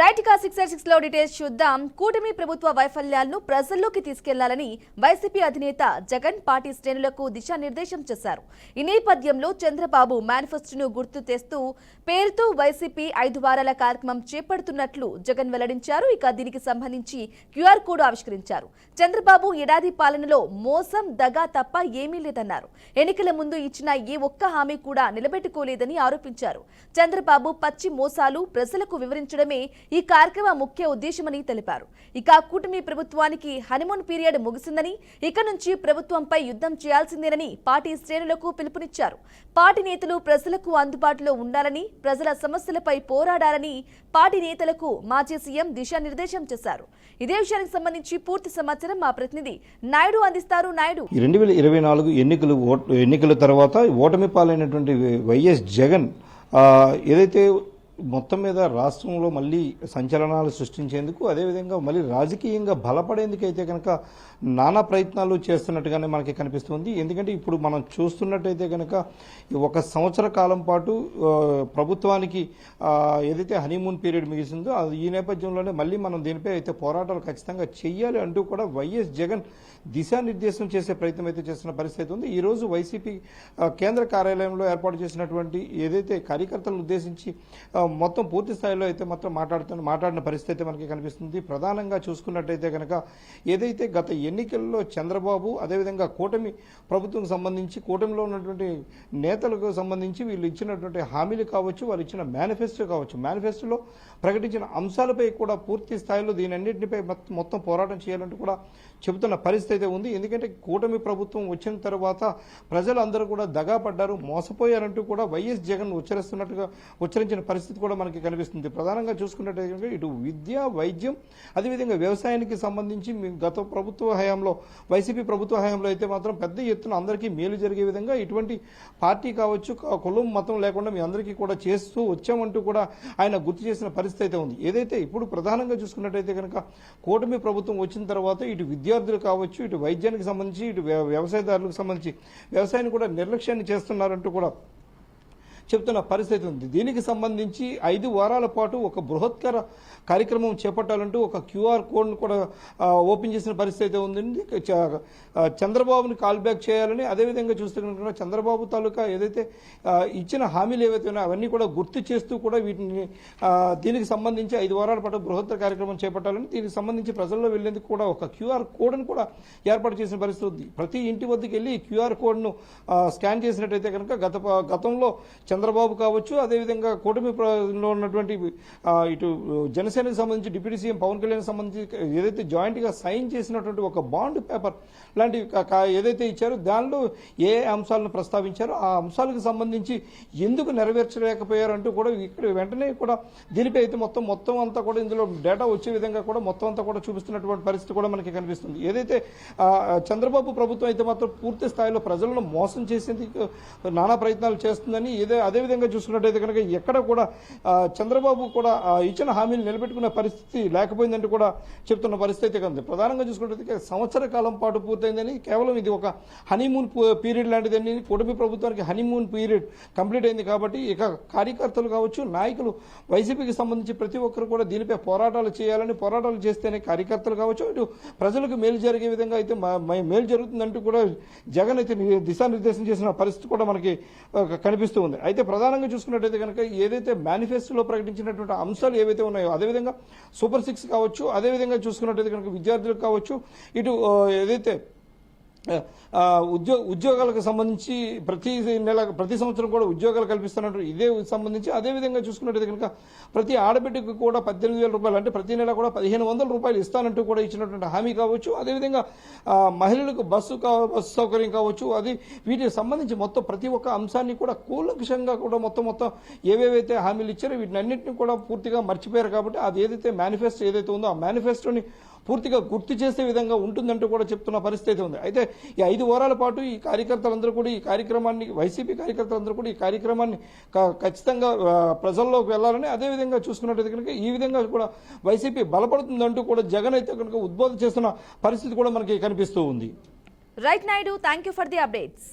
Right గా 6 లో details చూద్దాం. కూటమి ప్రభుత్వ వైఫల్యాలను ప్రజల్లోకి తీసుకెళ్లాలని వైసీపీ అధినేత జగన్ పార్టీ శ్రేణులకు దిశానిర్దేశం చేశారు. ఈ నేపథ్యంలో చంద్రబాబు మేనిఫెస్టోను గుర్తు చేస్తూ పేరుతో వైసీపీ 5 వారాల కార్యక్రమం చేపడుతున్నట్లు జగన్ వెల్లడించారు. ఇక దీనికి సంబంధించి క్యూఆర్ కోడ్ ఆవిష్కరించారు. చంద్రబాబు ఏడాది పాలనలో మోసం దగా తప్ప ఏమీ లేదన్నారు. ఎన్నికల ముందు ఇచ్చిన ఏ ఒక్క హామీ కూడా నిలబెట్టుకోలేదని ఆరోపించారు. చంద్రబాబు పచ్చి మోసాలు ప్రజలకు వివరించడమే ఈ కార్యక్రమ ముఖ్య ఉద్దేశమని తెలిపారు. ఇక కూటమి ప్రభుత్వానికి హనీమూన్ పీరియడ్ ముగిసిందని, ఇక నుంచి ప్రభుత్వంపై యుద్ధం చేయాల్సిందేనని పార్టీ శ్రేణులకు పిలుపునిచ్చారు. పార్టీ నేతలు ప్రజలకు అందుబాటులో ఉండాలని, ప్రజల సమస్యలపై పోరాడాలని పార్టీ నేతలకు మాజీ సీఎం దిశానిర్దేశం చేశారు. ఇదే విషయానికి సంబంధించి పూర్తి సమాచారం మా ప్రతినిధి నాయుడు అందిస్తారు. నాయుడు, 2024 ఎన్నికల తర్వాత ఓటమి పాలైనటువంటి వైఎస్ జగన్ ఏదైతే మొత్తం మీద రాష్ట్రంలో మళ్ళీ సంచలనాలు సృష్టించేందుకు, అదేవిధంగా మళ్ళీ రాజకీయంగా బలపడేందుకు అయితే కనుక నానా ప్రయత్నాలు చేస్తున్నట్టుగానే మనకి కనిపిస్తుంది. ఎందుకంటే ఇప్పుడు మనం చూస్తున్నట్టయితే కనుక 1 సంవత్సర కాలం పాటు ప్రభుత్వానికి ఏదైతే హనీమూన్ పీరియడ్ ముగిసిందో ఈ నేపథ్యంలోనే మళ్ళీ మనం దీనిపై అయితే పోరాటాలు ఖచ్చితంగా చెయ్యాలి అంటూ కూడా వైఎస్ జగన్ దిశానిర్దేశం చేసే ప్రయత్నం అయితే చేస్తున్న పరిస్థితి ఉంది. ఈరోజు వైసీపీ కేంద్ర కార్యాలయంలో ఏర్పాటు చేసినటువంటి ఏదైతే కార్యకర్తలను ఉద్దేశించి మొత్తం పూర్తి స్థాయిలో అయితే మొత్తం మాట్లాడిన పరిస్థితి మనకి కనిపిస్తుంది. ప్రధానంగా చూసుకున్నట్టయితే కనుక ఏదైతే గత ఎన్నికల్లో చంద్రబాబు అదేవిధంగా కూటమి ప్రభుత్వం సంబంధించి కూటమిలో ఉన్నటువంటి నేతలకు సంబంధించి వీళ్ళు ఇచ్చినటువంటి హామీలు కావచ్చు, వారు ఇచ్చిన మేనిఫెస్టో కావచ్చు, మేనిఫెస్టోలో ప్రకటించిన అంశాలపై కూడా పూర్తి స్థాయిలో దీనన్నింటిపై మొత్తం పోరాటం చేయాలంటూ కూడా చెబుతున్న పరిస్థితి అయితే ఉంది. ఎందుకంటే కూటమి ప్రభుత్వం వచ్చిన తర్వాత ప్రజలందరూ కూడా దగా పడ్డారు, మోసపోయారంటూ కూడా వైఎస్ జగన్ ఉచ్చరించిన పరిస్థితి కూడా మనకి కనిపిస్తుంది. ప్రధానంగా చూసుకున్నట్టయితే ఇటు విద్య, వైద్యం, అదేవిధంగా వ్యవసాయానికి సంబంధించి గత ప్రభుత్వ హయాంలో, వైసీపీ ప్రభుత్వ హయాంలో అయితే మాత్రం పెద్ద ఎత్తున అందరికీ మేలు జరిగే విధంగా ఇటువంటి పార్టీ కావచ్చు, కులం మతం లేకుండా మీ అందరికీ కూడా చేస్తూ వచ్చామంటూ కూడా ఆయన గుర్తు చేసిన పరిస్థితి అయితే ఉంది. ఏదైతే ఇప్పుడు ప్రధానంగా చూసుకున్నట్టయితే కనుక కూటమి ప్రభుత్వం వచ్చిన తర్వాత ఇటు విద్యార్థులు కావచ్చు, ఇటు వైద్యానికి సంబంధించి, ఇటు వ్యవసాయదారులకు సంబంధించి వ్యవసాయాన్ని కూడా నిర్లక్ష్యాన్ని చేస్తున్నారంటూ కూడా చెప్తున్న పరిస్థితి ఉంది. దీనికి సంబంధించి 5 వారాల పాటు ఒక బృహత్కర కార్యక్రమం చేపట్టాలంటూ ఒక క్యూఆర్ కోడ్ను కూడా ఓపెన్ చేసిన పరిస్థితి ఉందండి. చంద్రబాబుని కాల్ బ్యాక్ చేయాలని, అదేవిధంగా చూస్తే కనుక చంద్రబాబు తాలూకా ఏదైతే ఇచ్చిన హామీలు ఏవైతే ఉన్నాయో అవన్నీ కూడా గుర్తు చేస్తూ కూడా వీటిని దీనికి సంబంధించి 5 వారాల పాటు బృహత్తర కార్యక్రమం చేపట్టాలని, దీనికి సంబంధించి ప్రజల్లో వెళ్లేందుకు కూడా ఒక క్యూఆర్ కోడ్ను కూడా ఏర్పాటు చేసిన పరిస్థితి ఉంది. ప్రతి ఇంటి వద్దకు వెళ్ళి ఈ క్యూఆర్ కోడ్ను స్కాన్ చేసినట్టయితే కనుక గతంలో చంద్రబాబు కావచ్చు, అదేవిధంగా కూటమిలో ఉన్నటువంటి ఇటు జనసేనకు సంబంధించి డిప్యూటీ సీఎం పవన్ కళ్యాణ్ సంబంధించి ఏదైతే జాయింట్గా సైన్ చేసినటువంటి ఒక బాండ్ పేపర్ లాంటివి ఏదైతే ఇచ్చారో దానిలో ఏ అంశాలను ప్రస్తావించారో ఆ అంశాలకు సంబంధించి ఎందుకు నెరవేర్చలేకపోయారంటూ కూడా ఇక్కడ వెంటనే కూడా దీనిపై అయితే మొత్తం అంతా కూడా ఇందులో డేటా వచ్చే విధంగా కూడా మొత్తం అంతా కూడా చూపిస్తున్నటువంటి పరిస్థితి కూడా మనకి కనిపిస్తుంది. ఏదైతే చంద్రబాబు ప్రభుత్వం అయితే మాత్రం పూర్తి స్థాయిలో ప్రజలను మోసం చేసేందుకు నానా ప్రయత్నాలు చేస్తుందని, అదేవిధంగా చూసుకున్నట్టయితే కనుక ఎక్కడ కూడా చంద్రబాబు కూడా ఇచ్చిన హామీలు నిలబెట్టుకునే పరిస్థితి లేకపోయిందంటూ కూడా చెప్తున్న పరిస్థితి ఉంది. ప్రధానంగా చూసుకున్నట్టయితే సంవత్సర కాలం పాటు పూర్తయిందని, కేవలం ఇది ఒక హనీమూన్ పీరియడ్ లాంటిదని, కూటమి ప్రభుత్వానికి హనీమూన్ పీరియడ్ కంప్లీట్ అయింది కాబట్టి ఇక కార్యకర్తలు కావచ్చు, నాయకులు, వైసీపీకి సంబంధించి ప్రతి ఒక్కరు కూడా దీనిపై పోరాటాలు చేయాలని, పోరాటాలు చేస్తేనే కార్యకర్తలు కావచ్చు, ఇటు ప్రజలకు మేలు జరిగే విధంగా అయితే మేలు జరుగుతుందంటూ కూడా జగన్ అయితే దిశానిర్దేశం చేసిన పరిస్థితి కూడా మనకి కనిపిస్తూ ఉంది. అయితే ప్రధానంగా చూసుకున్నట్టయితే కనుక ఏదైతే మేనిఫెస్టోలో ప్రకటించినటువంటి అంశాలు ఏవైతే ఉన్నాయో, అదేవిధంగా సూపర్ 6 కావచ్చు, అదేవిధంగా చూసుకున్నట్టయితే కనుక విద్యార్థులకు కావచ్చు, ఇటు ఏదైతే ఉద్యోగాలకు సంబంధించి ప్రతి సంవత్సరం కూడా ఉద్యోగాలు కల్పిస్తున్నట్టు ఇదే సంబంధించి, అదేవిధంగా చూసుకున్నట్టయితే కనుక ప్రతి ఆడబిడ్డకు కూడా 18,000 రూపాయలు, అంటే ప్రతి నెల కూడా 1,500 రూపాయలు ఇస్తానంటూ కూడా ఇచ్చినటువంటి హామీ కావచ్చు, అదేవిధంగా మహిళలకు బస్సు సౌకర్యం కావచ్చు, అది వీటికి సంబంధించి మొత్తం ప్రతి ఒక్క అంశాన్ని కూడా కూలంకషంగా కూడా మొత్తం ఏవేవైతే హామీలు ఇచ్చారో వీటిని అన్నింటినీ కూడా పూర్తిగా మర్చిపోయారు. కాబట్టి అది ఏదైతే మేనిఫెస్టో ఏదైతే ఉందో ఆ మేనిఫెస్టోని పూర్తిగా గుర్తు చేసే విధంగా ఉంటుందంటూ కూడా చెప్తున్న పరిస్థితి ఉంది. అయితే ఈ 5 వారాల పాటు ఈ కార్యకర్తలందరూ కూడా ఈ కార్యక్రమాన్ని, వైసీపీ కార్యకర్తలందరూ కూడా ఈ కార్యక్రమాన్ని ఖచ్చితంగా ప్రజల్లోకి వెళ్లాలని, అదేవిధంగా చూసుకున్నట్టయితే కనుక ఈ విధంగా కూడా వైసీపీ బలపడుతుందంటూ కూడా జగన్ అయితే కనుక ఉద్బోధన చేస్తున్న పరిస్థితి కూడా మనకి కనిపిస్తూ ఉంది. Right Naidu, thank you for the updates.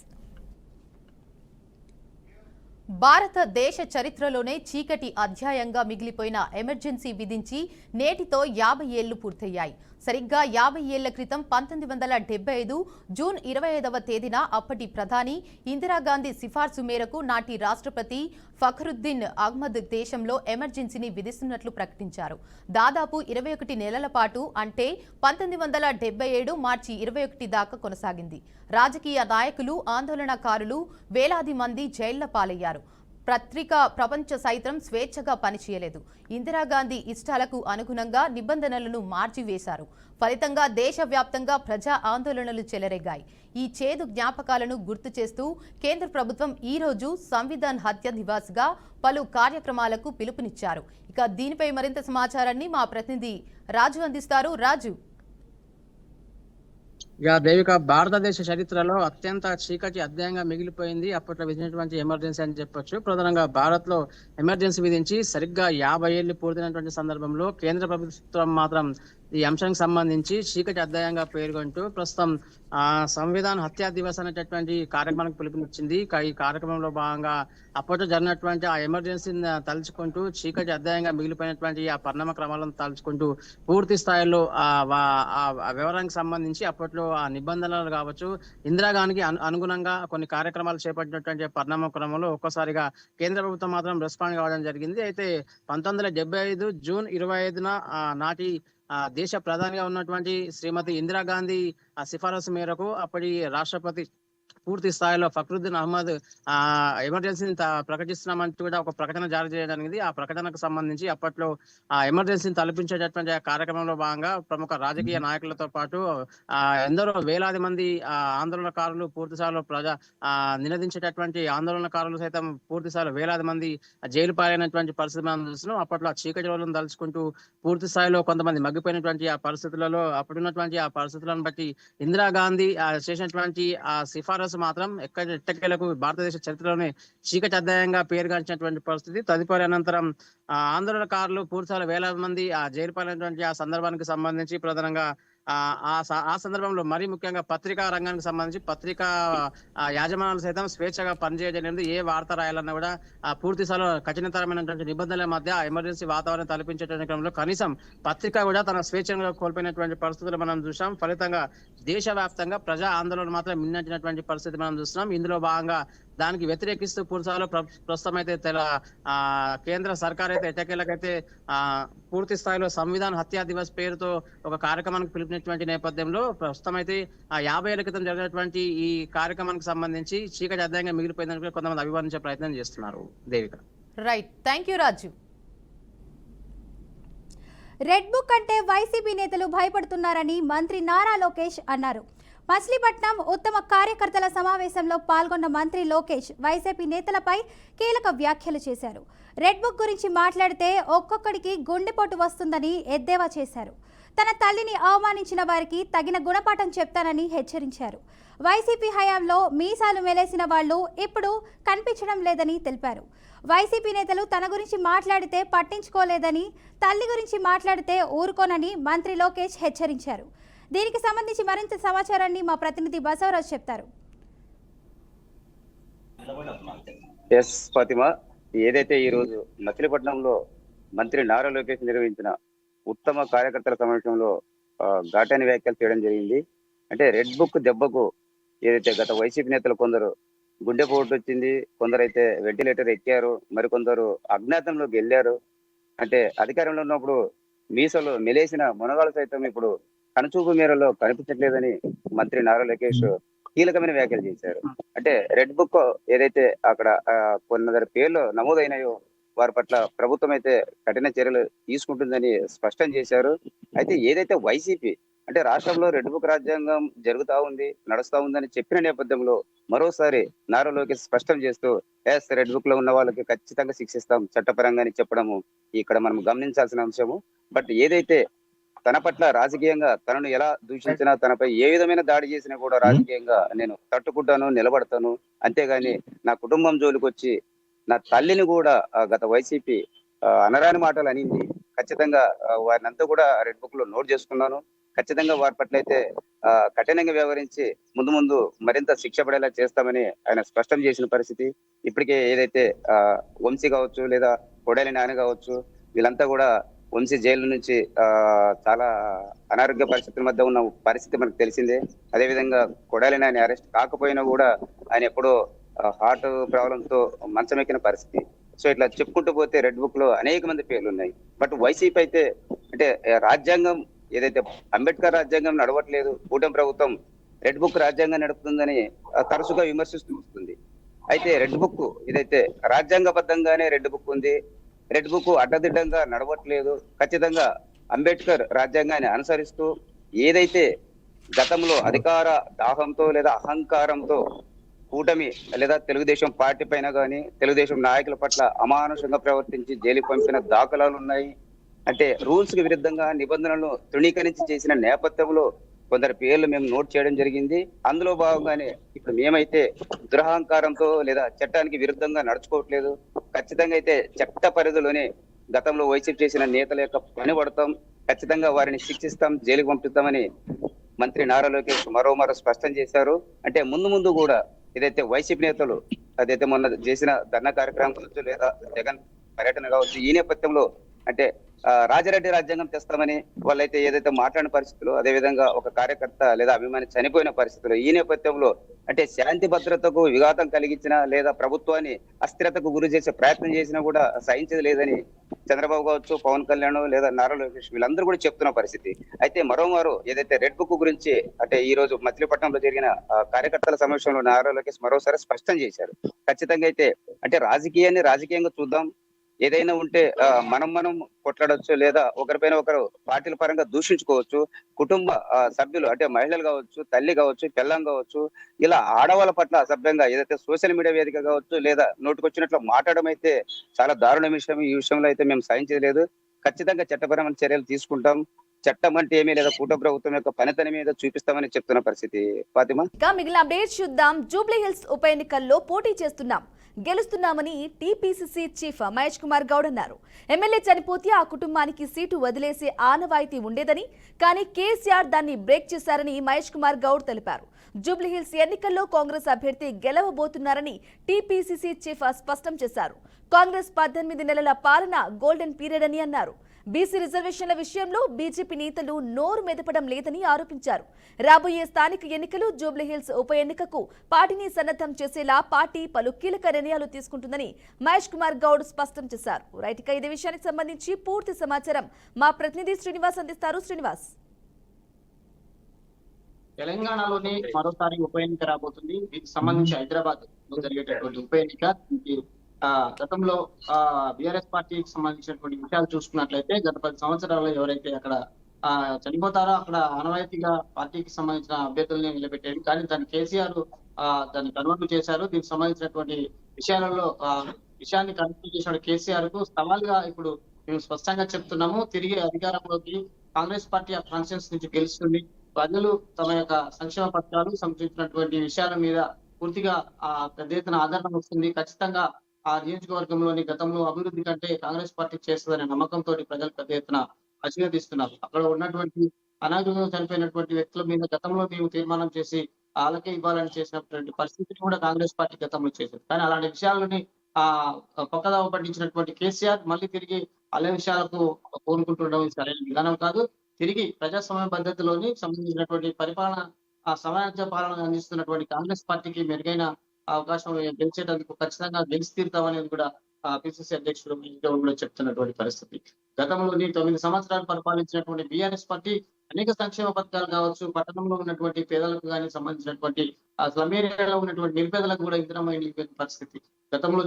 భారతదేశ చరిత్రలోనే చీకటి అధ్యాయంగా మిగిలిపోయిన ఎమర్జెన్సీ విధించి నేటితో 50 ఏళ్లు పూర్తయ్యాయి. సరిగ్గా 50 ఏళ్ల క్రితం 1975 జూన్ 25వ తేదీన అప్పటి ప్రధాని ఇందిరాగాంధీ సిఫార్సు మేరకు నాటి రాష్ట్రపతి ఫఖరుద్దీన్ అహ్మద్ దేశంలో ఎమర్జెన్సీని విధిస్తున్నట్లు ప్రకటించారు. దాదాపు 21 నెలల పాటు అంటే 1977 మార్చి 21 దాకా కొనసాగింది. రాజకీయ నాయకులు, ఆందోళనకారులు వేలాది మంది జైళ్ల పాలయ్యారు. పత్రికా ప్రపంచ సైతం స్వేచ్ఛగా పనిచేయలేదు. ఇందిరాగాంధీ ఇష్టాలకు అనుగుణంగా నిబంధనలను మార్చివేశారు. ఫలితంగా దేశవ్యాప్తంగా ప్రజా ఆందోళనలు చెలరేగాయి. ఈ చేదు జ్ఞాపకాలను గుర్తు చేస్తూ కేంద్ర ప్రభుత్వం ఈ రోజు సంవిధాన్ హత్య దివాస్గా పలు కార్యక్రమాలకు పిలుపునిచ్చారు. ఇక దీనిపై మరింత సమాచారాన్ని మా ప్రతినిధి రాజు అందిస్తారు. రాజు, దేవిక, భారతదేశ చరిత్రలో అత్యంత చీకటి అధ్యాయంగా మిగిలిపోయింది అప్పట్లో విధించినటువంటి ఎమర్జెన్సీ అని చెప్పొచ్చు. ప్రధానంగా భారత్ లో ఎమర్జెన్సీ విధించి సరిగ్గా 50 ఏళ్లు పూర్తయినటువంటి సందర్భంలో కేంద్ర ప్రభుత్వం మాత్రం ఈ అంశానికి సంబంధించి చీకటి అధ్యాయంగా పేర్కొంటూ ప్రస్తుతం సంవిధాన్ హత్యా దివస్ అనేటటువంటి కార్యక్రమానికి పిలుపునిచ్చింది. ఈ కార్యక్రమంలో భాగంగా అప్పట్లో జరిగినటువంటి ఆ ఎమర్జెన్సీని తలుచుకుంటూ చీకటి అధ్యాయంగా మిగిలిపోయినటువంటి ఆ పరిణామ క్రమాలను తలుచుకుంటూ పూర్తి స్థాయిలో ఆ వివరానికి సంబంధించి అప్పట్లో ఆ నిబంధనలు కావచ్చు, ఇందిరాగాంధీకి అనుగుణంగా కొన్ని కార్యక్రమాలు చేపట్టినటువంటి పరిణామ క్రమంలో ఒక్కసారిగా కేంద్ర ప్రభుత్వం మాత్రం రెస్పాండ్ కావడం జరిగింది. అయితే 1975 జూన్ 25న నాటి దేశ ప్రధానిగా ఉన్నటువంటి శ్రీమతి ఇందిరాగాంధీ సిఫారసు మేరకు అప్పటి రాష్ట్రపతి పూర్తి స్థాయిలో ఫఖరుద్దీన్ అహ్మద్ ఎమర్జెన్సీని ప్రకటిస్తున్నామంటూ కూడా ఒక ప్రకటన జారీ చేయడానికి ఆ ప్రకటనకు సంబంధించి అప్పట్లో ఆ ఎమర్జెన్సీని తలపించేటటువంటి కార్యక్రమంలో భాగంగా ప్రముఖ రాజకీయ నాయకులతో పాటు ఎందరో వేలాది మంది ఆందోళనకారులు, పూర్తి స్థాయిలో నినదించేటటువంటి ఆందోళనకారులు సైతం పూర్తి స్థాయిలో వేలాది మంది జైలు పాలైనటువంటి పరిస్థితి మనం చూస్తున్నాం. అప్పట్లో ఆ చీకటి రోజులను తలుచుకుంటూ పూర్తి స్థాయిలో కొంతమంది మగ్గిపోయినటువంటి ఆ పరిస్థితులలో అప్పుడున్నటువంటి ఆ పరిస్థితులను బట్టి ఇందిరాగాంధీ చేసినటువంటి ఆ సిఫారసు మాత్రం ఎట్టకేలకు భారతదేశ చరిత్రలోనే చీకటి అధ్యాయంగా పేరుగాంచినటువంటి పరిస్థితి. తదుపరి అనంతరం ఆందోళనకారులు పూర్తిస్థాయిలో వేలాది మంది జైలు పాలైనటువంటి ఆ సందర్భానికి సంబంధించి ప్రధానంగా ఆ సందర్భంలో మరీ ముఖ్యంగా పత్రికా రంగానికి సంబంధించి పత్రికా యాజమాన్యాలు సైతం స్వేచ్ఛగా పనిచేయడం, ఏ వార్త రాయాలన్నా కూడా పూర్తి స్థాయిలో కఠినతరమైనటువంటి నిబంధనల మధ్య ఎమర్జెన్సీ వాతావరణం తలపించేటువంటి క్రమంలో కనీసం పత్రిక కూడా తన స్వేచ్ఛను కోల్పోయినటువంటి పరిస్థితులు మనం చూసాం. ఫలితంగా దేశవ్యాప్తంగా ప్రజా ఆందోళన మాత్రం మిన్నటినటువంటి పరిస్థితి మనం చూస్తున్నాం. ఇందులో భాగంగా దానికి వ్యతిరేకిస్తూ పూర్తిస్థాయిలో ప్రస్తుతం అయితే కేంద్ర సర్కార్ అయితే ఎట్టకేలకైతే పూర్తి స్థాయిలో సంవిధాన్ హత్యా దివస్ పేరుతో ఒక కార్యక్రమానికి పిలుపునిచ్చినటువంటి నేపథ్యంలో ప్రస్తుతం అయితే 50 ఏళ్ల క్రితం జరిగినటువంటి ఈ కార్యక్రమానికి సంబంధించి చీకటి అధ్యాయంగా మిగిలిపోయిందని కొంతమంది అభివర్ణించే ప్రయత్నం చేస్తున్నారు. Devika, right, thank you Raju. Red book అంటే వైసీపీ నేతలు భయపడుతున్నారని మంత్రి నారా లోకేష్ అన్నారు. మచిలీపట్నం ఉత్తమ కార్యకర్తల సమావేశంలో పాల్గొన్న మంత్రి లోకేష్ వైసీపీ నేతలపై కీలక వ్యాఖ్యలు చేశారు. రెడ్ బుక్ గురించి మాట్లాడితే ఒక్కొక్కడికి గుండెపోటు వస్తుందని ఎద్దేవా చేశారు. తన తల్లిని అవమానించిన వారికి తగిన గుణపాఠం చెప్తానని హెచ్చరించారు. వైసీపీ హయాంలో మీసాలు మెలేసిన వాళ్లు ఇప్పుడు కనిపించడం లేదని తెలిపారు. వైసీపీ నేతలు తన గురించి మాట్లాడితే పట్టించుకోలేదని, తల్లి గురించి మాట్లాడితే ఊరుకోనని మంత్రి లోకేష్ హెచ్చరించారు. దీనికి సంబంధించి మరింత సమాచారాన్ని మా ప్రతినిధి బసవరాజు చెప్తారు. ఎస్ ఫాతిమా, ఏదైతే ఈ రోజు మచిలీపట్నంలో మంత్రి నారా లోకేష్ నిర్వహించిన ఉత్తమ కార్యకర్తల సమావేశంలో ఘాటైన వ్యాఖ్యలు చేయడం జరిగింది. అంటే రెడ్ బుక్ దెబ్బకు ఏదైతే గత వైసీపీ నేతలు కొందరు గుండెపోటు వచ్చింది, కొందరైతే వెంటిలేటర్ ఎక్కారు, మరికొందరు అజ్ఞాతంలోకి వెళ్ళారు. అంటే అధికారంలో ఉన్నప్పుడు మీసలు మెలేసిన మునగాలు సైతం ఇప్పుడు కనుచూపు మేరలో కనిపించట్లేదని మంత్రి నారా లోకేష్ కీలకమైన వ్యాఖ్యలు చేశారు. అంటే రెడ్ బుక్ ఏదైతే అక్కడ కొందరి పేర్లు నమోదైనాయో వారి పట్ల ప్రభుత్వం అయితే కఠిన చర్యలు తీసుకుంటుందని స్పష్టం చేశారు. అయితే ఏదైతే వైసీపీ అంటే రాష్ట్రంలో రెడ్ బుక్ రాజ్యాంగం జరుగుతా ఉంది, నడుస్తా ఉందని చెప్పిన నేపథ్యంలో మరోసారి నారా లోకేష్ స్పష్టం చేస్తూ రెడ్ బుక్ లో ఉన్న వాళ్ళకి ఖచ్చితంగా శిక్షిస్తాం చట్టపరంగాని చెప్పడము ఇక్కడ మనం గమనించాల్సిన అంశము. బట్ ఏదైతే తన పట్ల రాజకీయంగా తనను ఎలా దూషించినా, తనపై ఏ విధమైన దాడి చేసినా కూడా రాజకీయంగా నేను తట్టుకుంటాను, నిలబడతాను, అంతేగాని నా కుటుంబం జోలికి వచ్చి నా తల్లిని కూడా గత వైసీపీ అనరాని మాటలు అనింది. ఖచ్చితంగా వారిని అంతా కూడా రెడ్ బుక్ లో నోట్ చేసుకున్నాను. ఖచ్చితంగా వారి పట్ల అయితే కఠినంగా వ్యవహరించి ముందు ముందు మరింత శిక్ష పడేలా చేస్తామని ఆయన స్పష్టం చేసిన పరిస్థితి. ఇప్పటికే ఏదైతే వంశీ కావచ్చు లేదా కొడాలి నాని కావచ్చు, వీళ్ళంతా కూడా వంశీ జైలు నుంచి చాలా అనారోగ్య పరిస్థితుల మధ్య ఉన్న పరిస్థితి మనకు తెలిసిందే. అదేవిధంగా కొడాలి నాని అరెస్ట్ కాకపోయినా కూడా ఆయన ఎప్పుడో హార్ట్ ప్రాబ్లమ్ తో మంచం ఎక్కిన పరిస్థితి. సో ఇట్లా చెప్పుకుంటూ పోతే రెడ్ బుక్ లో అనేక మంది పేర్లు ఉన్నాయి. బట్ వైసీపీ అయితే అంటే రాజ్యాంగం ఏదైతే అంబేద్కర్ రాజ్యాంగం నడవట్లేదు, కూటమి ప్రభుత్వం రెడ్ బుక్ రాజ్యాంగం నడుపుతుందని తరచుగా విమర్శిస్తూ వస్తుంది. అయితే రెడ్ బుక్ ఏదైతే రాజ్యాంగబద్ధంగానే రెడ్ బుక్ ఉంది, రెడ్ బుక్ అడ్డదిడ్డంగా నడవట్లేదు. ఖచ్చితంగా అంబేద్కర్ రాజ్యాంగాన్ని అనుసరిస్తూ ఏదైతే గతంలో అధికార దాహంతో లేదా అహంకారంతో కూటమి లేదా తెలుగుదేశం పార్టీ పైన కానీ తెలుగుదేశం నాయకుల పట్ల అమానుషంగా ప్రవర్తించి జైలుకి పంపిన దాఖలాలు ఉన్నాయి. అంటే రూల్స్ కి విరుద్ధంగా నిబంధనలను తృణీకరించి చేసిన నేపథ్యంలో కొందరి పేర్లు మేము నోట్ చేయడం జరిగింది. అందులో భాగంగానే ఇప్పుడు మేమైతే దురహంకారంతో లేదా చట్టానికి విరుద్ధంగా నడుచుకోవట్లేదు. ఖచ్చితంగా అయితే చట్ట పరిధిలోనే గతంలో వైసీపీ చేసిన నేతల యొక్క పని పడతాం, ఖచ్చితంగా వారిని శిక్షిస్తాం, జైలుకి పంపిస్తామని మంత్రి నారా లోకేష్ మరో స్పష్టం చేశారు. అంటే ముందు కూడా ఏదైతే వైసీపీ నేతలు అదైతే మొన్న చేసిన ధర్నా కార్యక్రమం కావచ్చు లేదా జగన్ పర్యటన కావచ్చు, ఈ నేపథ్యంలో అంటే రాజారెడ్డి రాజ్యాంగం తెస్తామని వాళ్ళైతే ఏదైతే మాట్లాడిన పరిస్థితులు, అదేవిధంగా ఒక కార్యకర్త లేదా అభిమాని చనిపోయిన పరిస్థితులు, ఈ నేపథ్యంలో అంటే శాంతి భద్రతకు విఘాతం కలిగించిన లేదా ప్రభుత్వాన్ని అస్థిరతకు గురి చేసే ప్రయత్నం చేసినా కూడా సహించేది లేదని చంద్రబాబు కావచ్చు, పవన్ కళ్యాణ్ లేదా నారా లోకేష్ వీళ్ళందరూ కూడా చెప్తున్న పరిస్థితి. అయితే మరోమారు ఏదైతే రెడ్ బుక్ గురించి అంటే ఈ రోజు మచిలీపట్నంలో జరిగిన కార్యకర్తల సమావేశంలో నారా లోకేష్ మరోసారి స్పష్టం చేశారు. ఖచ్చితంగా అయితే అంటే రాజకీయాన్ని రాజకీయంగా చూద్దాం, ఏదైనా ఉంటే మనం కొట్లాడొచ్చు లేదా ఒకరిపైన ఒకరు పార్టీల పరంగా దూషించుకోవచ్చు. కుటుంబ సభ్యులు అంటే మహిళలు కావచ్చు, తల్లి కావచ్చు, పిల్లం కావచ్చు, ఇలా ఆడవాళ్ళ పట్ల అసభ్యంగా ఏదైతే సోషల్ మీడియా వేదిక కావచ్చు లేదా నోటుకొచ్చినట్లు మాట్లాడడం అయితే చాలా దారుణ విషయం. ఈ విషయంలో అయితే మేము సహించలేదు. ఖచ్చితంగా చట్టపరమైన చర్యలు తీసుకుంటాం. చట్టం అంటే ఏమీ లేదా కూటమి ప్రభుత్వం యొక్క పనితనం మీద చూపిస్తామని చెప్తున్న పరిస్థితి. ఫాతిమా, ఇక మిగిలిన అప్డేట్ చూద్దాం. జూబ్లీ హిల్స్ ఉప ఎన్నికల్లో పోటీ చేస్తున్నాం, గెలుస్తున్నామని టీపీసీసీ చీఫ్ మహేష్ కుమార్ గౌడ్ అన్నారు. ఎమ్మెల్యే చనిపోతే ఆ కుటుంబానికి సీటు వదిలేసే ఆనవాయితీ ఉండేదని, కానీ కేసీఆర్ దాన్ని బ్రేక్ చేశారని మహేష్ కుమార్ గౌడ్ తెలిపారు. జూబ్లీహిల్స్ ఎన్నికల్లో కాంగ్రెస్ అభ్యర్థి గెలవబోతున్నారని టీపీసీసీ చీఫ్ స్పష్టం చేశారు. కాంగ్రెస్ 18 నెలల పాలన గోల్డెన్ పీరియడ్ అని అన్నారు. బీసీ రిజర్వేషన్ల విషయంలో బీజేపీ నేతలు నోరు మెదపడం లేదని ఆరోపించారు. రాబోయే స్థానిక ఎన్నికలు జూబ్లీహిల్స్ ఉప ఎన్నికకు పార్టీని సన్నద్ధం చేసేలా పార్టీ పలు కీలక నిర్ణయాలు తీసుకుంటుందని మహేష్ కుమార్ గౌడ్ స్పష్టం చేశారు. రైట్, ఇక ఇదే విషయానికి సంబంధించి పూర్తి సమాచారం మా ప్రతినిధి శ్రీనివాస్ అందిస్తారు. శ్రీనివాస్, తెలంగాణలోని మరోసారి ఉప ఎన్నిక రాబోతుంది. దీనికి సంబంధించి హైదరాబాద్ లో జరిగేటటువంటి ఉప ఎన్నిక గతంలో బిఆర్ఎస్ పార్టీకి సంబంధించినటువంటి విషయాలు చూసుకున్నట్లయితే గత 10 సంవత్సరాల్లో ఎవరైతే అక్కడ చనిపోతారో అక్కడ ఆనవాయితీగా పార్టీకి సంబంధించిన అభ్యర్థుల్ని నిలబెట్టేది. కానీ దాన్ని కేసీఆర్ దాన్ని కన్వర్ట్ చేశారు. దీనికి సంబంధించినటువంటి విషయాలలో విషయాన్ని కన్వర్ట్ చేసిన కేసీఆర్ కు సవాల్గా ఇప్పుడు మేము స్పష్టంగా చెప్తున్నాము. తిరిగి అధికారంలోకి కాంగ్రెస్ పార్టీ ఆ కాన్స్టిట్యూన్స్ నుంచి గెలుస్తుంది. ప్రజలు తమ యొక్క సంక్షేమ పథకాలు సంబంధించినటువంటి విషయాల మీద పూర్తిగా పెద్ద ఎత్తున ఆదరణ వస్తుంది. ఖచ్చితంగా ఆ నియోజకవర్గంలోని గతంలో అభివృద్ధి కంటే కాంగ్రెస్ పార్టీ చేస్తుందనే నమ్మకంతో ప్రజలు పెద్ద ఎత్తున ఆశీర్వదిస్తున్నారు. అక్కడ ఉన్నటువంటి అనారోగ్యంగా చనిపోయినటువంటి వ్యక్తుల మీద గతంలో మేము తీర్మానం చేసి వాళ్ళకే ఇవ్వాలని చేసినటువంటి పరిస్థితిని కూడా కాంగ్రెస్ పార్టీ గతంలో చేసింది. కానీ అలాంటి విషయాలని పక్కదావ పట్టించినటువంటి కేసీఆర్ మళ్ళీ తిరిగి అదే విషయాలకు కోరుకుంటుండడం సరైన విధానం కాదు. తిరిగి ప్రజాస్వామ్య పద్ధతిలోని సంబంధించినటువంటి పరిపాలన సమాజ పాలన అందిస్తున్నటువంటి కాంగ్రెస్ పార్టీకి మెరుగైన అవకాశం గెలిచేటందుకు ఖచ్చితంగా గెలిచి తీరుతామనేది కూడా పిసిసి అధ్యక్షుడు కూడా చెప్తున్నటువంటి పరిస్థితి. గతంలోని 9 సంవత్సరాలు పరిపాలించినటువంటి బిఆర్ఎస్ పార్టీ అనేక సంక్షేమ పథకాలు కావచ్చు, పట్టణంలో ఉన్నటువంటి పేదలకు కానీ సంబంధించినటువంటి ఆ స్లమ్ ఏరియాలో ఉన్నటువంటి నిరుపేదలకు కూడా ఇంధనమైన పరిస్థితి. గతంలో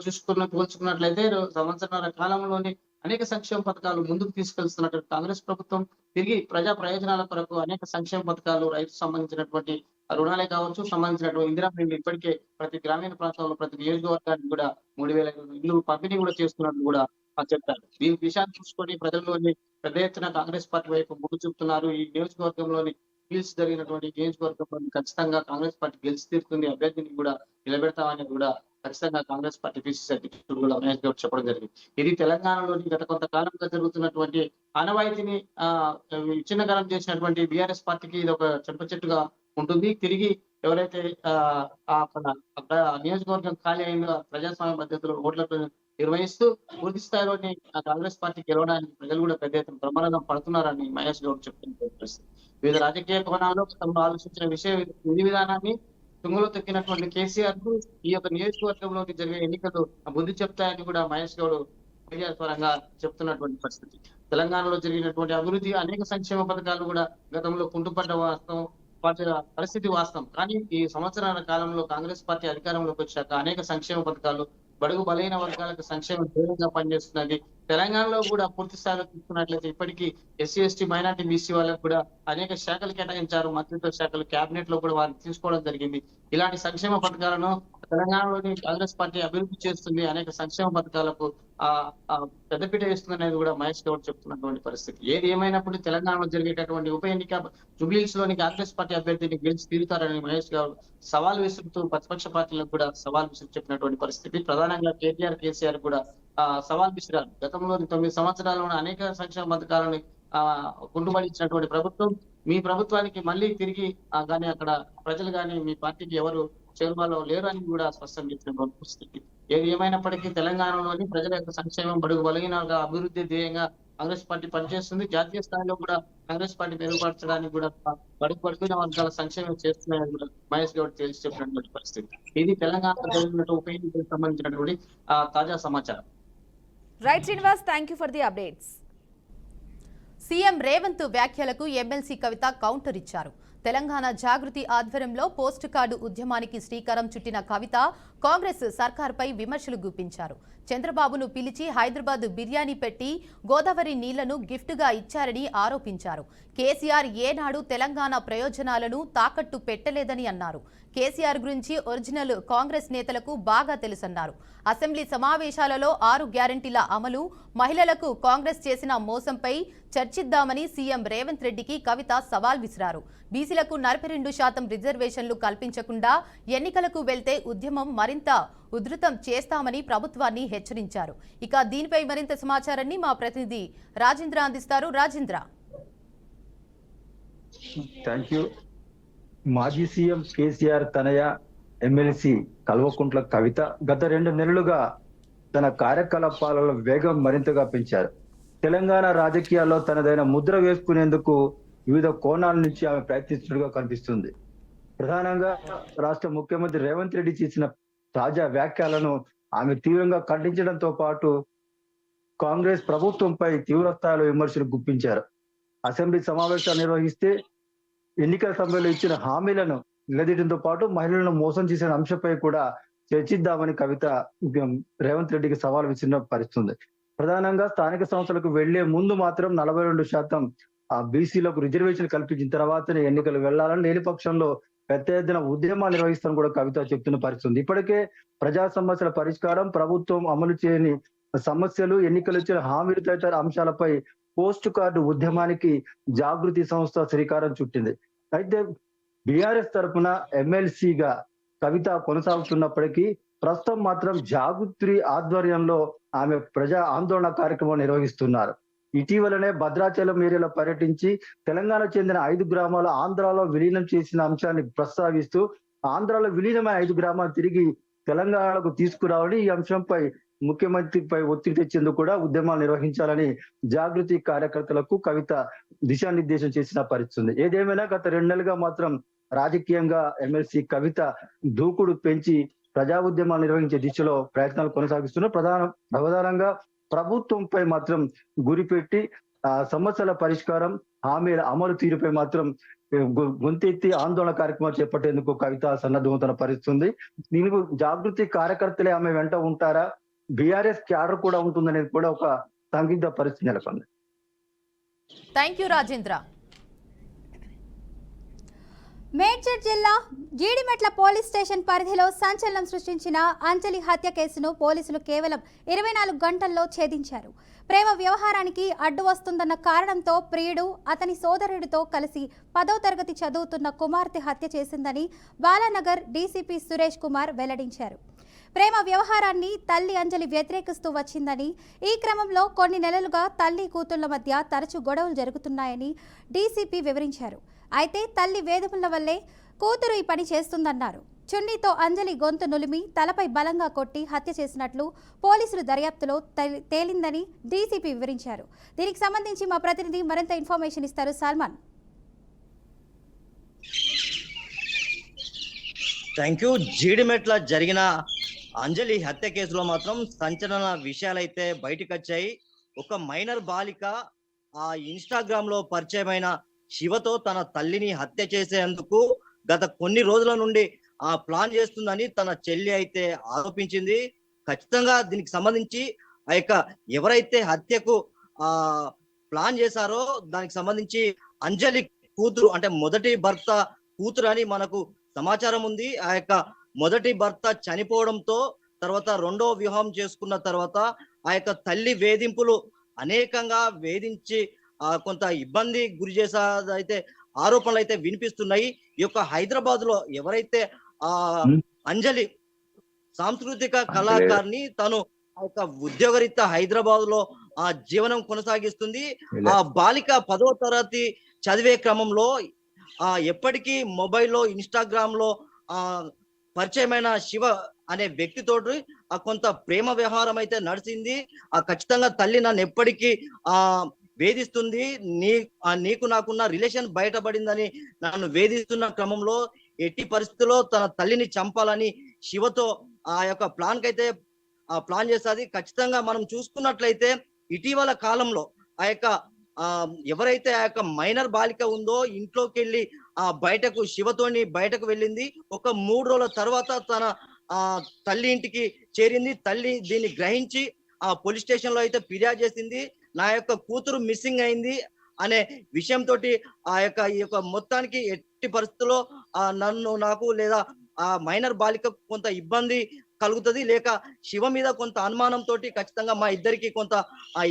పోల్చుకున్నట్లయితే సంవత్సరాల కాలంలోని అనేక సంక్షేమ పథకాలు ముందుకు తీసుకెళ్తున్నటువంటి కాంగ్రెస్ ప్రభుత్వం తిరిగి ప్రజా ప్రయోజనాల కొరకు అనేక సంక్షేమ పథకాలు, రైతు సంబంధించినటువంటి రుణాలే కావచ్చు, సంబంధించినటువంటి ఇందిరా మిల్లు ఇప్పటికే ప్రతి గ్రామీణ ప్రాంతంలో ప్రతి నియోజకవర్గానికి కూడా 3000 ఇల్లు పంపిణీ కూడా చేస్తున్నట్టు కూడా చెప్పారు. దీని విషయాన్ని చూసుకొని ప్రజల్లోని పెద్ద ఎత్తున కాంగ్రెస్ పార్టీ వైపు మొగ్గు చూపుతున్నారు. ఈ నియోజకవర్గంలోని హిల్స్ జరిగినటువంటి నియోజకవర్గంలో ఖచ్చితంగా కాంగ్రెస్ పార్టీ గెలిచి తీరుతుంది, అభ్యర్థిని కూడా నిలబెడతామని కూడా ఖచ్చితంగా కాంగ్రెస్ పార్టీ పిసిసి అధ్యక్షుడు కూడా మహేష్ గౌడ్ చెప్పడం జరిగింది. ఇది తెలంగాణలోని గత కొంతకాలంగా జరుగుతున్నటువంటి ఆనవాయితీని విచ్ఛిన్నకరం చేసినటువంటి బీఆర్ఎస్ పార్టీకి ఇది ఒక చెట్టుగా ఉంటుంది. తిరిగి ఎవరైతే అక్కడ నియోజకవర్గం ఖాళీ అయిందో ప్రజాస్వామ్య పద్ధతిలో ఓట్లకు నిర్వహిస్తూ పూర్తి స్థాయిలోని కాంగ్రెస్ పార్టీ గెలవడానికి ప్రజలు కూడా పెద్ద ఎత్తున ప్రమాదం పడుతున్నారని మహేష్ గౌడ్ చెప్తున్న పరిస్థితి. వివిధ రాజకీయ కోణాల్లో తమను ఆలోచించిన విధి విధానాన్ని తుంగలో తొక్కినటువంటి కేసీఆర్ కు ఈ యొక్క నియోజకవర్గంలోకి జరిగే ఎన్నికలు బుద్ధి చెప్తాయని కూడా మహేష్ గౌడ్ మీడియా పరంగా చెప్తున్నటువంటి పరిస్థితి. తెలంగాణలో జరిగినటువంటి అభివృద్ధి అనేక సంక్షేమ పథకాలు కూడా గతంలో కుంటుపడ్డ వాస్తవం, పరిస్థితి వాస్తవం. కానీ ఈ సంవత్సరాల కాలంలో కాంగ్రెస్ పార్టీ అధికారంలోకి వచ్చాక అనేక సంక్షేమ పథకాలు బడుగు బలైన వర్గాలకు సంక్షేమం తీవ్రంగా పనిచేస్తున్నది. తెలంగాణలో కూడా పూర్తి స్థాయిలో తీసుకున్నట్లయితే ఇప్పటికీ ఎస్సీ ఎస్టీ మైనార్టీ బీసీ వాళ్ళకు కూడా అనేక శాఖలు కేటాయించారు. మంత్రిత్వ శాఖలు క్యాబినెట్ లో కూడా వారిని తీసుకోవడం జరిగింది. ఇలాంటి సంక్షేమ పథకాలను తెలంగాణలోని కాంగ్రెస్ పార్టీ అభివృద్ధి చేస్తుంది. అనేక సంక్షేమ పథకాలకు పెద్దపీట వేస్తుంది అనేది కూడా మహేష్ గౌడ్ చెప్తున్నటువంటి పరిస్థితి. ఏది ఏమైనప్పుడు తెలంగాణలో జరిగేటటువంటి ఉప ఎన్నిక జూబ్లీహిల్స్ లోని కాంగ్రెస్ పార్టీ అభ్యర్థిని గెలిచి తీరుతారని మహేష్ గౌడ్ సవాల్ విసురుతూ ప్రతిపక్ష పార్టీలకు కూడా సవాల్ విసురు చెప్పినటువంటి పరిస్థితి. ప్రధానంగా కేటీఆర్ కేసీఆర్ కూడా సవాల్ విసిరారు. గతంలోని 9 సంవత్సరాల్లోనే అనేక సంక్షేమ పథకాలను కుంటుపడించినటువంటి ప్రభుత్వం మీ ప్రభుత్వానికి మళ్ళీ తిరిగి కానీ అక్కడ ప్రజలు కానీ మీ పార్టీకి ఎవరు చేరువలో లేరు అని కూడా స్పష్టం చేసినటువంటి పరిస్థితి. ఏది ఏమైనప్పటికీ తెలంగాణలోని ప్రజల యొక్క సంక్షేమం బడుగు బలహీన అభివృద్ధి ధ్యేయంగా కాంగ్రెస్ పార్టీ పనిచేస్తుంది. జాతీయ స్థాయిలో కూడా కాంగ్రెస్ పార్టీ మెరుగుపరచడానికి కూడా బడుగుపడుతున్న వర్గాల సంక్షేమం చేస్తున్నాయని కూడా మహేష్ గౌడ్ తేల్చి చెప్పినటువంటి పరిస్థితి. ఇది తెలంగాణలో జరిగినటువంటి ఉప ఎన్నికలకు సంబంధించినటువంటి తాజా సమాచారం. Right Srinivas, thank you for the updates. CM Revanth వ్యాఖ్యలకు ఎమ్మెల్సీ కవిత కౌంటర్ ఇచ్చారు. తెలంగాణ జాగృతి ఆధ్వర్యంలో పోస్ట్ కార్డు ఉద్యమానికి శ్రీకారం చుట్టిన కవిత కాంగ్రెస్ సర్కార్పై విమర్శలు గుప్పించారు. చంద్రబాబును పిలిచి హైదరాబాద్ బిర్యానీ పెట్టి గోదావరి నీళ్లను గిఫ్ట్గా ఇచ్చారని ఆరోపించారు. కేసీఆర్ ఏనాడు తెలంగాణ ప్రయోజనాలను తాకట్టు పెట్టలేదని అన్నారు. కేసీఆర్ గురించి ఒరిజినల్ కాంగ్రెస్ నేతలకు బాగా తెలుసన్నారు. అసెంబ్లీ సమావేశాలలో 6 గ్యారంటీల అమలు, మహిళలకు కాంగ్రెస్ చేసిన మోసంపై చర్చిద్దామని సీఎం రేవంత్ రెడ్డికి కవిత సవాల్ విసిరారు. బీసీలకు 42% రిజర్వేషన్లు కల్పించకుండా ఎన్నికలకు వెళ్తే ఉద్యమం మరింత ఉధృతం చేస్తామని ప్రభుత్వాన్ని హెచ్చరించారు. ఇక దీనిపై మరింత సమాచారాన్ని మా ప్రతినిధి రాజేంద్ర అందిస్తారు. రాజేంద్ర. Thank you. మాజీ సీఎం కేసీఆర్ తనయ ఎమ్మెల్సీ కల్వకుంట్ల కవిత గత 2 నెలలుగా తన కార్యకలాపాలలో వేగం మరింతగా పెంచారు. తెలంగాణ రాజకీయాల్లో తనదైన ముద్ర వేసుకునేందుకు వివిధ కోణాల నుంచి ఆమె ప్రయత్నిస్తున్నట్టుగా కనిపిస్తుంది. ప్రధానంగా రాష్ట్ర ముఖ్యమంత్రి రేవంత్ రెడ్డి చేసిన తాజా వ్యాఖ్యలను ఆమె తీవ్రంగా ఖండించడంతో పాటు కాంగ్రెస్ ప్రభుత్వంపై తీవ్ర స్థాయిలో విమర్శలు గుప్పించారు. అసెంబ్లీ సమావేశాలు నిర్వహిస్తే ఎన్నికల సమయంలో ఇచ్చిన హామీలను నిలదీయడంతో పాటు మహిళలను మోసం చేసిన అంశంపై కూడా చర్చిద్దామని కవిత రేవంత్ రెడ్డికి సవాల్ విసిరిన పరిస్థితుంది. ప్రధానంగా స్థానిక సంస్థలకు వెళ్లే ముందు మాత్రం 42% బీసీలకు రిజర్వేషన్ కల్పించిన తర్వాతనే ఎన్నికలు వెళ్లాలని, లేని పక్షంలో పెద్ద ఎత్తున ఉద్యమాలు నిర్వహిస్తామని కూడా కవిత చెప్తున్న పరిస్థితుంది. ఇప్పటికే ప్రజా సమస్యల పరిష్కారం, ప్రభుత్వం అమలు చేయని సమస్యలు, ఎన్నికలు ఇచ్చిన హామీలు తదితర అంశాలపై పోస్ట్ కార్డు ఉద్యమానికి జాగృతి సంస్థ శ్రీకారం చుట్టింది. అయితే బీఆర్ఎస్ తరఫున ఎమ్మెల్సీగా కవిత కొనసాగుతున్నప్పటికీ ప్రస్తుతం మాత్రం జాగృతి ఆధ్వర్యంలో ఆమె ప్రజా ఆందోళన కార్యక్రమం నిర్వహిస్తున్నారు. ఇటీవలనే భద్రాచలం ఏరియాలో పర్యటించి తెలంగాణ చెందిన 5 గ్రామాలు ఆంధ్రాలో విలీనం చేసిన అంశాన్ని ప్రస్తావిస్తూ ఆంధ్రాలో విలీనమైన 5 గ్రామాలు తిరిగి తెలంగాణకు తీసుకురావాలని, ఈ అంశంపై ముఖ్యమంత్రిపై ఒత్తిడి తెచ్చేందుకు కూడా ఉద్యమాలు నిర్వహించాలని జాగృతి కార్యకర్తలకు కవిత దిశానిర్దేశం చేసిన పరిస్థితుంది. ఏదేమైనా గత 2 నెలలుగా మాత్రం రాజకీయంగా ఎమ్మెల్సీ కవిత దూకుడు పెంచి ప్రజా ఉద్యమాలు నిర్వహించే దిశలో ప్రయత్నాలు కొనసాగిస్తున్నారు. ప్రధానంగా ప్రభుత్వంపై మాత్రం గురిపెట్టి సమస్యల పరిష్కారం, హామీల అమలు తీరుపై మాత్రం గొంతెత్తి ఆందోళన కార్యక్రమాలు చేపట్టేందుకు కవిత సన్నద్ధమవుతున్న పరిస్థితుంది. దీనికి జాగృతి కార్యకర్తలే ఆమె వెంట ఉంటారా, బీఆర్ఎస్ క్యాడర్ కూడా ఉంటుందనేది కూడా ఒక సందిగ్ధ పరిస్థితి నెలకొంది. Thank you Rajendra. మేడ్చల్ జిల్లా జీడిమెట్ల పోలీస్ స్టేషన్ పరిధిలో సంచలనం సృష్టించిన అంజలి హత్య కేసును పోలీసులు కేవలం 24 గంటల్లో ఛేదించారు. ప్రేమ వ్యవహారానికి అడ్డు వస్తుందన్న కారణంతో ప్రియుడు అతని సోదరుడితో కలిసి 10వ తరగతి చదువుతున్న కుమార్తె హత్య చేసిందని బాలానగర్ డీసీపీ సురేష్ కుమార్ వెల్లడించారు. ప్రేమ వ్యవహారాన్ని తల్లి అంజలి వ్యతిరేకిస్తూ వచ్చిందని, ఈ క్రమంలో కొన్ని నెలలుగా తల్లి కూతుళ్ల మధ్య తరచూ గొడవలు జరుగుతున్నాయని డీసీపీ వివరించారు. అయితే తల్లి వేధింపుల వల్లే కూతురు ఈ పని చేస్తుందన్నారు. చున్నీతో అంజలి గొంతు నులిమి తలపై బలంగా కొట్టి హత్య చేసినట్లు పోలీసులు దర్యాప్తులో తేలిందని డీసీపీ వివరించారు. దీనికి సంబంధించి మా ప్రతినిధి మరింత ఇన్ఫర్మేషన్ ఇస్తారు సల్మాన్. Thank you. జీడిమెట్ల జరిగిన అంజలి హత్య కేసులో మాత్రం సంచలన విషయాలైతే బయటకు వచ్చాయి. ఒక మైనర్ బాలిక ఆ ఇన్స్టాగ్రామ్ లో పరిచయమైన శివతో తన తల్లిని హత్య చేసేందుకు గత కొన్ని రోజుల నుండి ప్లాన్ చేస్తుందని తన చెల్లి అయితే ఆరోపించింది. ఖచ్చితంగా దీనికి సంబంధించి ఆ యొక్క ఎవరైతే హత్యకు ప్లాన్ చేశారో దానికి సంబంధించి అంజలి కూతురు అంటే మొదటి భర్త కూతురు అని మనకు సమాచారం ఉంది. ఆ యొక్క మొదటి భర్త చనిపోవడంతో తర్వాత రెండో వివాహం చేసుకున్న తర్వాత ఆ యొక్క తల్లి వేధింపులు అనేకంగా వేధించి కొంత ఇబ్బంది గురి చేసేదైతే ఆరోపణలు అయితే వినిపిస్తున్నాయి. ఈ యొక్క హైదరాబాద్ లో ఎవరైతే అంజలి సాంస్కృతిక కళాకారిణి, తను ఆ యొక్క ఉద్యోగరీత్యా హైదరాబాద్ లో జీవనం కొనసాగిస్తుంది. ఆ బాలిక 10వ తరగతి చదివే క్రమంలో ఎప్పటికీ మొబైల్లో ఇన్స్టాగ్రామ్ లో పరిచయమైన శివ అనే వ్యక్తితోటి కొంత ప్రేమ వ్యవహారం అయితే నడిచింది. ఖచ్చితంగా తల్లి నన్ను ఎప్పటికీ వేధిస్తుంది, నీకు నాకున్న రిలేషన్ బయటపడిందని నన్ను వేధిస్తున్న క్రమంలో ఎట్టి పరిస్థితుల్లో తన తల్లిని చంపాలని శివతో ఆ యొక్క ప్లాన్ కైతే ప్లాన్ చేస్తుంది. ఖచ్చితంగా మనం చూసుకున్నట్లయితే ఇటీవల కాలంలో ఆ యొక్క ఎవరైతే ఆ యొక్క మైనర్ బాలిక ఉందో ఇంట్లోకి వెళ్ళి బయటకు శివతోని బయటకు వెళ్ళింది. ఒక 3 రోజుల తర్వాత తన తల్లి ఇంటికి చేరింది. తల్లి దీన్ని గ్రహించి పోలీస్ స్టేషన్ లో అయితే ఫిర్యాదు చేసింది. నా యొక్క కూతురు మిస్సింగ్ అయింది అనే విషయంతో ఈ యొక్క మొత్తానికి ఎట్టి పరిస్థితుల్లో నాకు లేదా ఆ మైనర్ బాలిక కొంత ఇబ్బంది కలుగుతుంది, లేక శివ మీద కొంత అనుమానంతో ఖచ్చితంగా మా ఇద్దరికి కొంత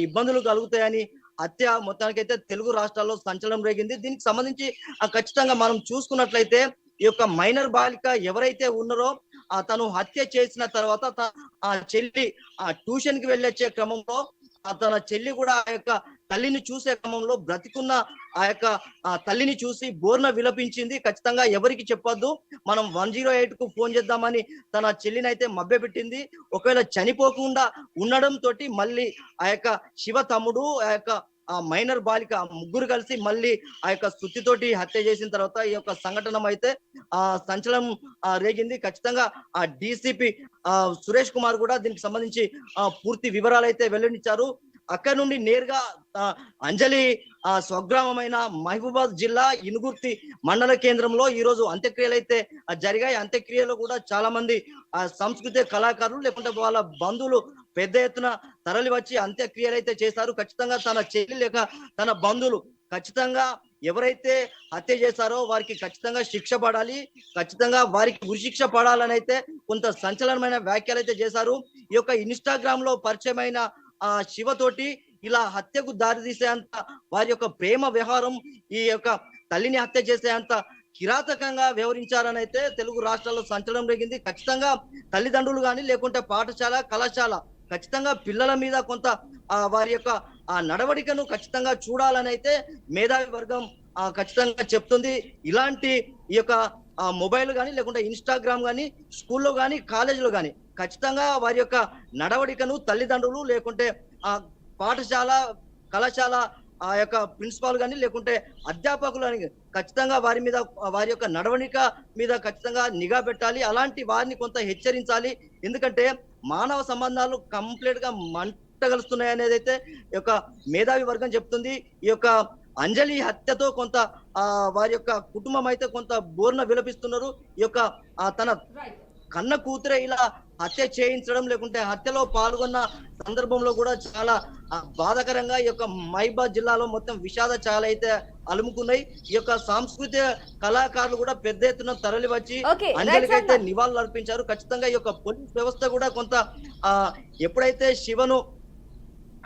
ఇబ్బందులు కలుగుతాయని హత్య మొత్తానికైతే తెలుగు రాష్ట్రాల్లో సంచలనం రేగింది. దీనికి సంబంధించి ఖచ్చితంగా మనం చూసుకున్నట్లయితే ఈ యొక్క మైనర్ బాలిక ఎవరైతే ఉన్నారో తను హత్య చేసిన తర్వాత చెల్లి ట్యూషన్ కి వెళ్ళొచ్చే క్రమంలో తన చెల్లి కూడా ఆ యొక్క తల్లిని చూసే క్రమంలో బ్రతికున్న ఆ యొక్క తల్లిని చూసి బోర్న విలపించింది. ఖచ్చితంగా ఎవరికి చెప్పొద్దు, మనం 108 కు ఫోన్ చేద్దామని తన చెల్లిని అయితే మభ్యపెట్టింది. ఒకవేళ చనిపోకుండా ఉండడం తోటి మళ్ళీ ఆ యొక్క శివ తమ్ముడు ఆ యొక్క మైనర్ బాలిక ముగ్గురు కలిసి మళ్ళీ ఆ యొక్క సుత్తితోటి హత్య చేసిన తర్వాత ఈ యొక్క సంఘటన అయితే సంచలనం రేగింది. ఖచ్చితంగా డీసీపీ సురేష్ కుమార్ కూడా దీనికి సంబంధించి పూర్తి వివరాలు అయితే వెల్లడించారు. అక్కడ నుండి నేరుగా అంజలి స్వగ్రామమైన మహబూబాద్ జిల్లా ఇనుగుర్తి మండల కేంద్రంలో ఈ రోజు అంత్యక్రియలు అయితే జరిగాయి. అంత్యక్రియలో కూడా చాలా మంది సంస్కృతి కళాకారులు లేకుంటే వాళ్ళ బంధువులు పెద్ద ఎత్తున తరలి వచ్చి అంత్యక్రియలు అయితే చేశారు. ఖచ్చితంగా తన చెల్లి లేక తన బంధువులు ఖచ్చితంగా ఎవరైతే హత్య చేశారో వారికి ఖచ్చితంగా శిక్ష పడాలి, ఖచ్చితంగా వారికి ఉరిశిక్ష పడాలని అయితే కొంత సంచలనమైన వ్యాఖ్యలు అయితే చేశారు. ఈ యొక్క ఇన్స్టాగ్రామ్ లో పరిచయమైన శివతోటి ఇలా హత్యకు దారితీసేంత వారి యొక్క ప్రేమ వ్యవహారం ఈ యొక్క తల్లిని హత్య చేసేంత కిరాతకంగా వ్యవహరించారని అయితే తెలుగు రాష్ట్రాల్లో సంచలనం రేగింది. ఖచ్చితంగా తల్లిదండ్రులు కానీ లేకుంటే పాఠశాల కళాశాల ఖచ్చితంగా పిల్లల మీద కొంత వారి యొక్క నడవడికను ఖచ్చితంగా చూడాలని అయితే మేధావి వర్గం ఖచ్చితంగా చెప్తుంది. ఇలాంటి ఈ యొక్క మొబైల్ కానీ లేకుంటే ఇన్స్టాగ్రామ్ కానీ స్కూల్లో కానీ కాలేజీలో కానీ ఖచ్చితంగా వారి యొక్క నడవడికను తల్లిదండ్రులు లేకుంటే పాఠశాల కళాశాల ఆ యొక్క ప్రిన్సిపాల్ కానీ లేకుంటే అధ్యాపకులు అని ఖచ్చితంగా వారి మీద వారి యొక్క నడవడిక మీద ఖచ్చితంగా నిఘా పెట్టాలి. అలాంటి వారిని కొంత హెచ్చరించాలి. ఎందుకంటే మానవ సంబంధాలు కంప్లీట్ గా మంటగలుస్తున్నాయి అనేది అయితే ఈ యొక్క మేధావి వర్గం చెప్తుంది. ఈ యొక్క అంజలి హత్యతో కొంత వారి యొక్క కుటుంబం అయితే కొంత బోర్న విలపిస్తున్నారు. ఈ యొక్క తన కన్న కూతురే ఇలా హత్య చేయించడం లేకుంటే హత్యలో పాల్గొన్న సందర్భంలో కూడా చాలా బాధాకరంగా ఈ యొక్క మహబూబాబాద్ జిల్లాలో మొత్తం విషాద ఛాయలు అయితే అలుముకున్నాయి. ఈ యొక్క సాంస్కృతిక కళాకారులు కూడా పెద్ద ఎత్తున తరలి వచ్చి అంజలికి అయితే నివాళులు అర్పించారు. ఖచ్చితంగా ఈ యొక్క పోలీస్ వ్యవస్థ కూడా కొంత ఎప్పుడైతే శివను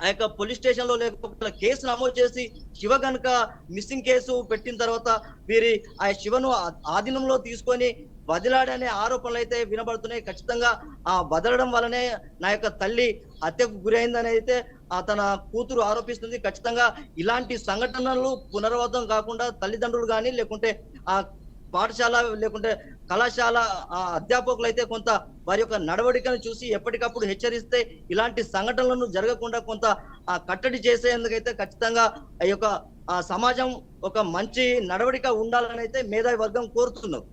ఆ యొక్క పోలీస్ స్టేషన్ లో లేకపోతే కేసు నమోదు చేసి శివ గనుక మిస్సింగ్ కేసు పెట్టిన తర్వాత వీరి ఆ శివను ఆధీనంలో తీసుకొని వదిలాడనే ఆరోపణలు అయితే వినబడుతున్నాయి. ఖచ్చితంగా ఆ వదలడం వల్లనే నా యొక్క తల్లి హత్యకు గురైందని అయితే తన కూతురు ఆరోపిస్తుంది. ఖచ్చితంగా ఇలాంటి సంఘటనలు పునరావృతం కాకుండా తల్లిదండ్రులు కానీ లేకుంటే ఆ పాఠశాల లేకుంటే కళాశాల అధ్యాపకులు అయితే కొంత వారి యొక్క నడవడికను చూసి ఎప్పటికప్పుడు హెచ్చరిస్తే ఇలాంటి సంఘటనలను జరగకుండా కొంత కట్టడి చేసేందుకైతే ఖచ్చితంగా ఈ యొక్క సమాజం ఒక మంచి నడవడిక ఉండాలని అయితే మేధావి వర్గం కోరుతున్నారు.